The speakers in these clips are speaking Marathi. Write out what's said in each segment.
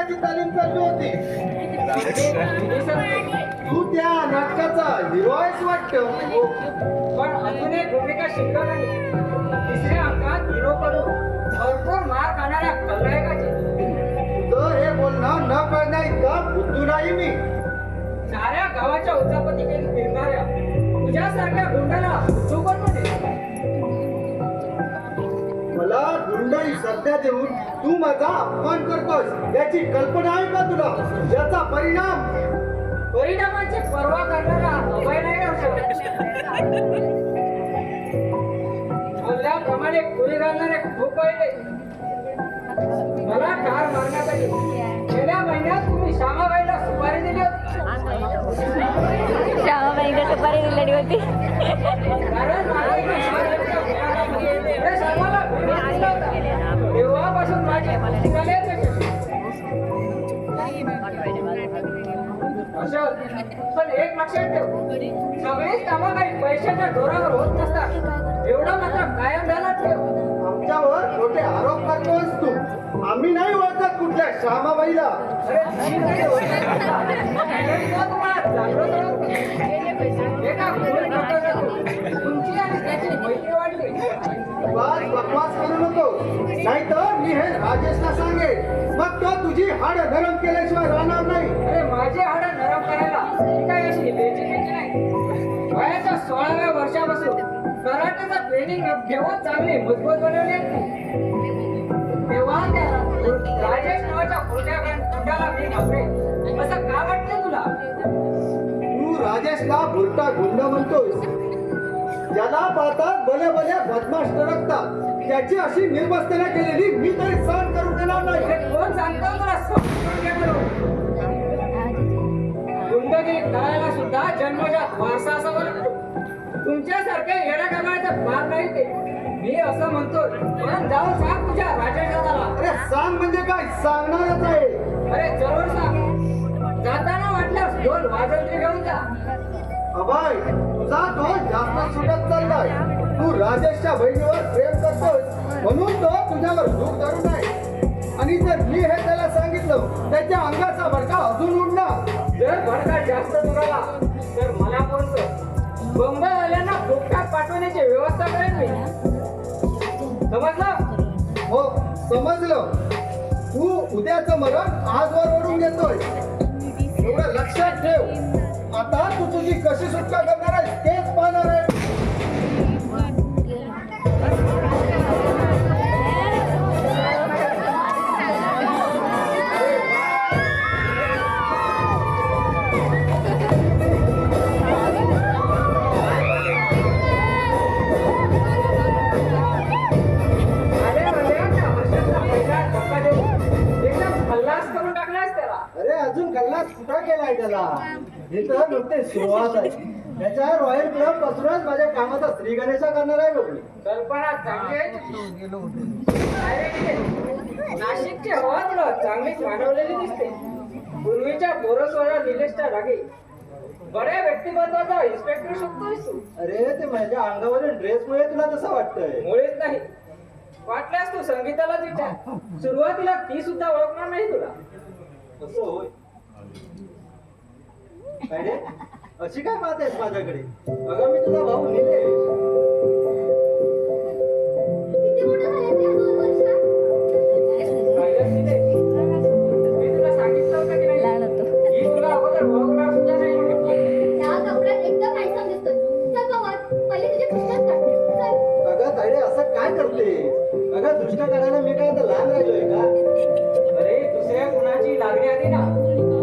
नाटकाची तालीम चालली होती. तू त्या नाटकाचा हिरो आहेस वाटतं. पण अजून एक भूमिका शिकलो नाही. तिसऱ्या अंकात हिरो करून भरपूर मार खाणाऱ्या खलनायकाची. तुझं हे बोलणं न कळण्या इतका बुद्धू नाही मी. साऱ्या गावाच्या उचापती केली फिरणाऱ्या तुझ्यासारख्या गुंडाला तू कोण म्हणते? मला गुंडाई सध्या देऊन तू माझा अपमान करतोस याची कल्पना आहे का तुला? याचा परिणामाची पर्वा करणारा अभय नाही बोलल्याप्रमाणे खुली घालणारे खूप पहिले. मला ठार मारण्यात आली. गेल्या महिन्यात तुम्ही श्यामाबाईला सुपारी दिली होती. श्यामाबाईला सुपारी दिलेली होती. कारण तेव्हापासून माझी पण एक लक्षात ठेव, सगळीच कामं काही पैशाच्या जोरावर होत नसतात. एवढं मात्र कायम झाला ठेव. आमच्यावर खोटे आरोप करतोस तू. आम्ही नाही ओळखत कुठल्या श्यामाबाईला. तुमची आणि त्याची मैत्री वाढली. बकवास करू नको, नाही तर मी हे राजेशला सांगेन. मग तो तुझी हाड नरम केल्याशिवाय राहणार नाही. अरे माझे हाड नरम करायला ही काय अशी लेची नाही. वयाच्या 16व्या वर्षापासून कराटेचा ट्रेनिंग घेऊन चांगली मजबूत बनवली. तेव्हा त्या राजेश नावाच्या खोट्या गुंडाला मी घाबरे. असं का वाटतं तुला? तू राजेशला भुरटा गुंड म्हणतोस. ज्याला पाहतात भले भले बदमाश टरकतात. त्याची अशी निर्मस्तना केलेली मी तरी सहन करून देणार नाही. अरे कोण सांगतो तुला गुंडगिरी करायला सुद्धा जन्मजात वारसा असा वाटतो. तुमच्यासारख्या येड्या गमायचं भाग नाही ते. मी असं म्हणतो, पण जाऊन सांग तुझ्या राजेशाला. अरे सांग म्हणजे काय? सांगणारच आहे. अरे जरूर सांग. जाताना वाटल्यास ढोल वाजंत्री घेऊन जा. अभय, तुझा तो जास्त सुटत चाललाय. तू राजेशच्या बहिणीवर प्रेम करतोस म्हणून तो तुझ्यावर दूर धरून आहे. आणि जर मी हे त्याला सांगितलं त्याच्या अंगाचा भडका अजून उडणार. जर भडका जास्त दुराला तर मला फोन कर. बंबईवाल्यांना फुकटात पाठवण्याची व्यवस्था करेन मी. समजलं? हो समजलं. तू उद्याचं मरण आजवर ओढून घेतोय एवढं लक्षात ठेव. आता तू तुझी कशी सुटका करणार आहे तेच पाहणार आहे. अरे अजून गल्लास कुठं केलाय त्याला? हे तर नुकते सुरुवात आहे. त्याच्या रॉयल क्लब पासूनच माझ्या कामाचा श्री गणेशा करणार आहे बघ. कल्पना चांगली आहे. नाशिकची हवा तुला चांगलीच वाढवलेली दिसते. पूर्वीच्या बोरसवाडा निलेशच्या जागी बड्या व्यक्तिमत्वाचा इन्स्पेक्टर शकतोयस तू. अरे ते माझ्या अंगावरील ड्रेसमुळे तुला तसं वाटतंय. मुळेच नाही. वाटल्यास तू संगीतालाच विचार. सुरुवातीला ती सुद्धा ओळखणार नाही तुला. असं होय? काय रे? अशी काय बात आहेस माझ्याकडे? अगं मी तुझा भाऊ निलेश. मी तुला सांगितलं होतं की नाही? ही तुला अगोदर ओळखणार सुद्धा नाही. अगं तायडे असं काय करते? अगं दृष्ट काढायला मी काय आता लहान राहिलोय का? अरे दुसऱ्या कुणाची लागणी आली ना,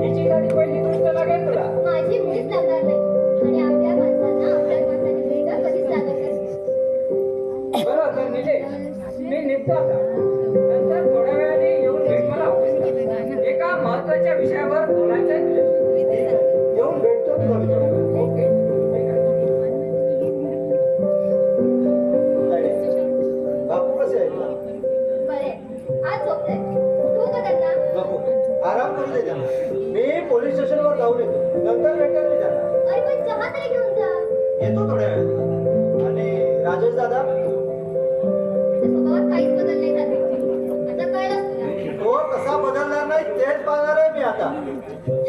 हिची तरी पहिली दृष्ट लागेल तुला. माझी मुळीच लागणार नाही. आणि आपल्या माणसांना आपल्या माणसाची भेट कधीच लागत नाही. बरं तर निलेश, मी निघतो आता. नंतर थोड्या वेळाने येऊन भेट मला ऑफिसला. एका महत्वाच्या विषयावर बोलायचं आहे तुझ्याशी. येऊन भेटतो तुला मी. ओके. तायडे, बापू कसे आहेत ना? बरे, आज झोपले. उठवू का त्यांना? नको, आराम करू दे त्यांना. मी पोलीस स्टेशनवर जाऊन येतो. नंतर भेटेल मी त्यांना. अरे पण चहा तरी घेऊन जा. येतो थोड्या वेळात. आणि राजेश दादा? त्या स्वभावात काहीच बदल नाही झाले. आता कळलंच तुला. तो कसा बदलणार नाही तेच पाहणार का